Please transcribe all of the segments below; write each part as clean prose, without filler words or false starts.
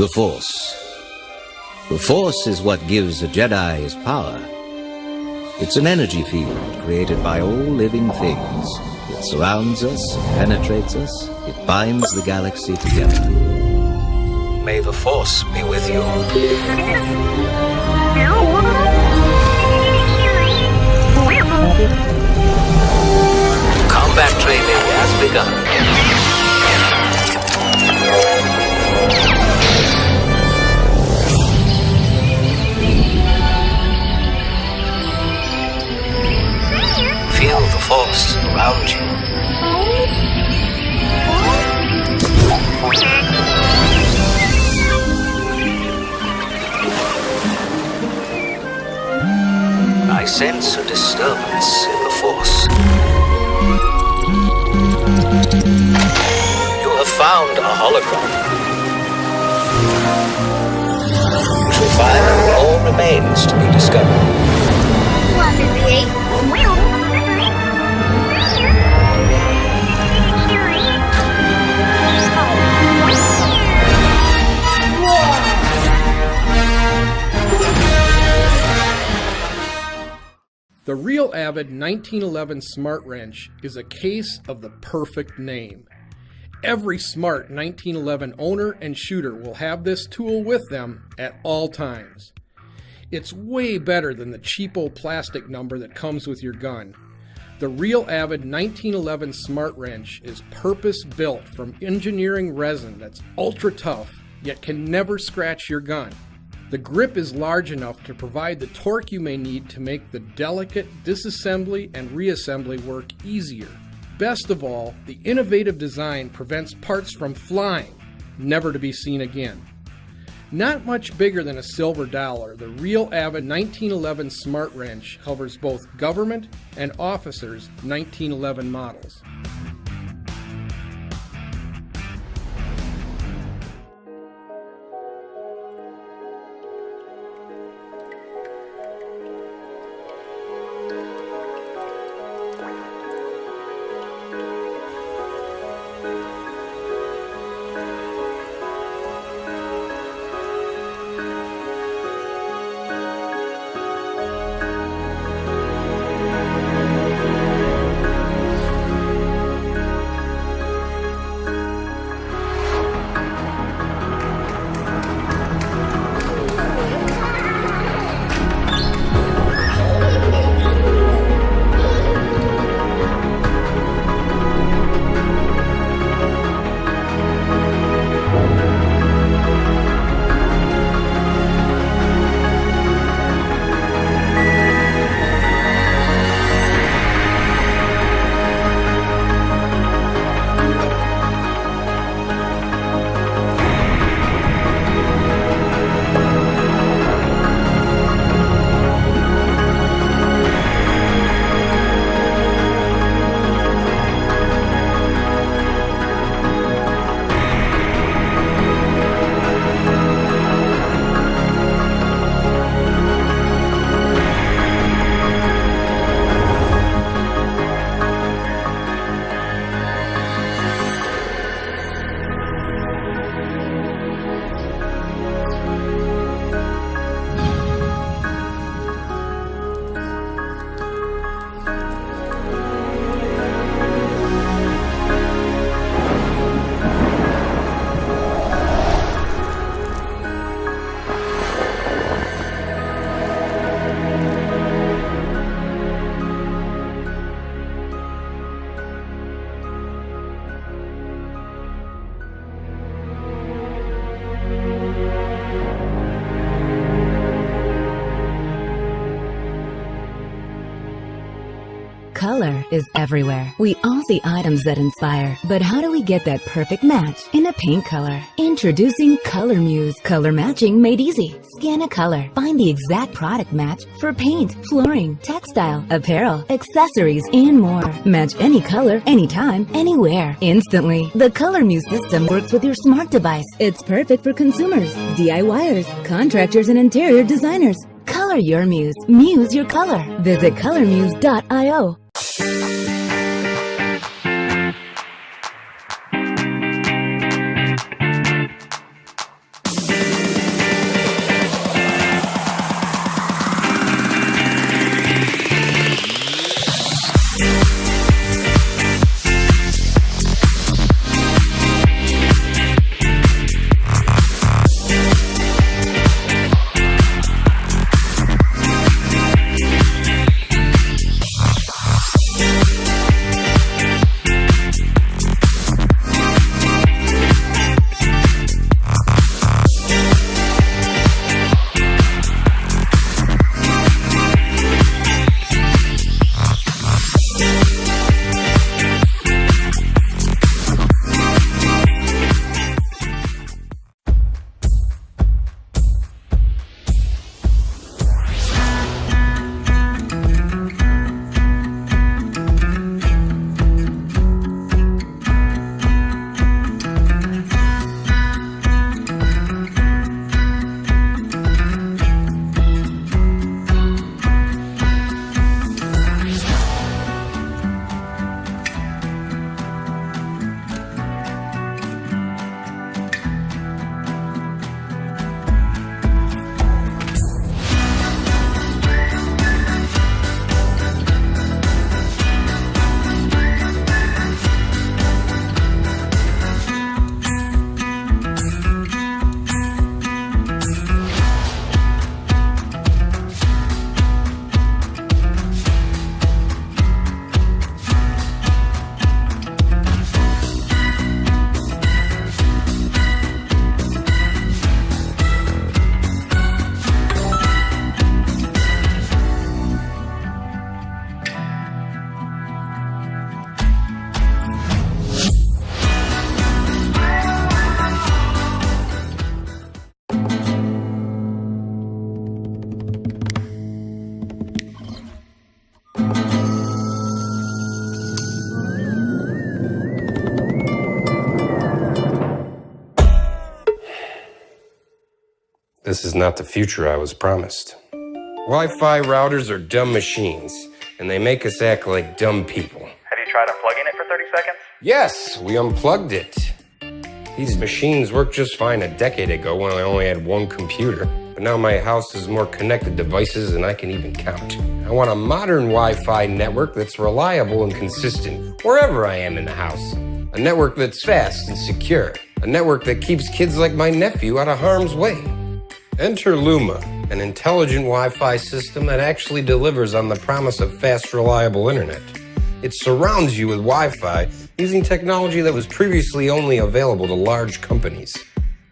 The Force. The Force is what gives a Jedi his power. It's an energy field created by all living things. It surrounds us, penetrates us, it binds the galaxy together. May the Force be with you. Combat training has begun. Feel the Force around you. I sense a disturbance in the Force. You have found a hologram. You shall find all remains to be discovered. The Real Avid 1911 Smart Wrench is a case of the perfect name. Every smart 1911 owner and shooter will have this tool with them at all times. It's way better than the cheapo plastic number that comes with your gun. The Real Avid 1911 Smart Wrench is purpose-built from engineering resin that's ultra tough, yet can never scratch your gun. The grip is large enough to provide the torque you may need to make the delicate disassembly and reassembly work easier. Best of all, the innovative design prevents parts from flying, never to be seen again. Not much bigger than a silver dollar, the Real Avid 1911 Smart Wrench covers both government and officers' 1911 models. Color is everywhere. We all see items that inspire, but how do we get that perfect match in a paint color? Introducing Color Muse. Color matching made easy. Scan a color. Find the exact product match for paint, flooring, textile, apparel, accessories, and more. Match any color, anytime, anywhere, instantly. The Color Muse system works with your smart device. It's perfect for consumers, DIYers, contractors, and interior designers. Color your muse. Muse your color. Visit colormuse.io. This is not the future I was promised. Wi-Fi routers are dumb machines, and they make us act like dumb people. Have you tried unplugging it for 30 seconds? Yes, we unplugged it. These machines worked just fine a decade ago when I only had one computer. But now my house has more connected devices than I can even count. I want a modern Wi-Fi network that's reliable and consistent wherever I am in the house. A network that's fast and secure. A network that keeps kids like my nephew out of harm's way. Enter Luma, an intelligent Wi-Fi system that actually delivers on the promise of fast, reliable internet. It surrounds you with Wi-Fi using technology that was previously only available to large companies.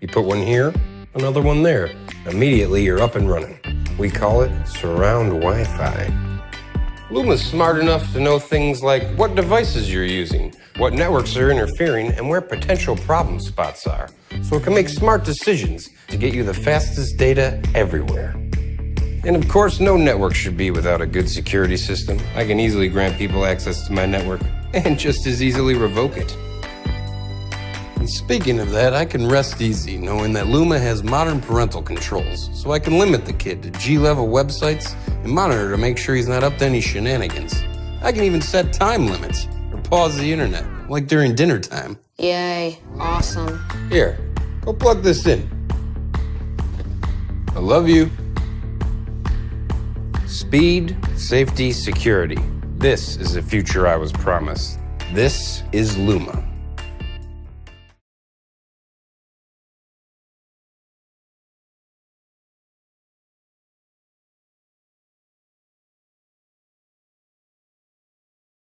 You put one here, another one there. Immediately, you're up and running. We call it surround Wi-Fi. Luma's smart enough to know things like what devices you're using, what networks are interfering, and where potential problem spots are. So it can make smart decisions to get you the fastest data everywhere. And of course, no network should be without a good security system. I can easily grant people access to my network and just as easily revoke it. And speaking of that, I can rest easy knowing that Luma has modern parental controls, so I can limit the kid to G-level websites and monitor to make sure he's not up to any shenanigans. I can even set time limits or pause the internet, like during dinner time. Yay, awesome. Here, go plug this in. I love you. Speed, safety, security. This is the future I was promised. This is Luma.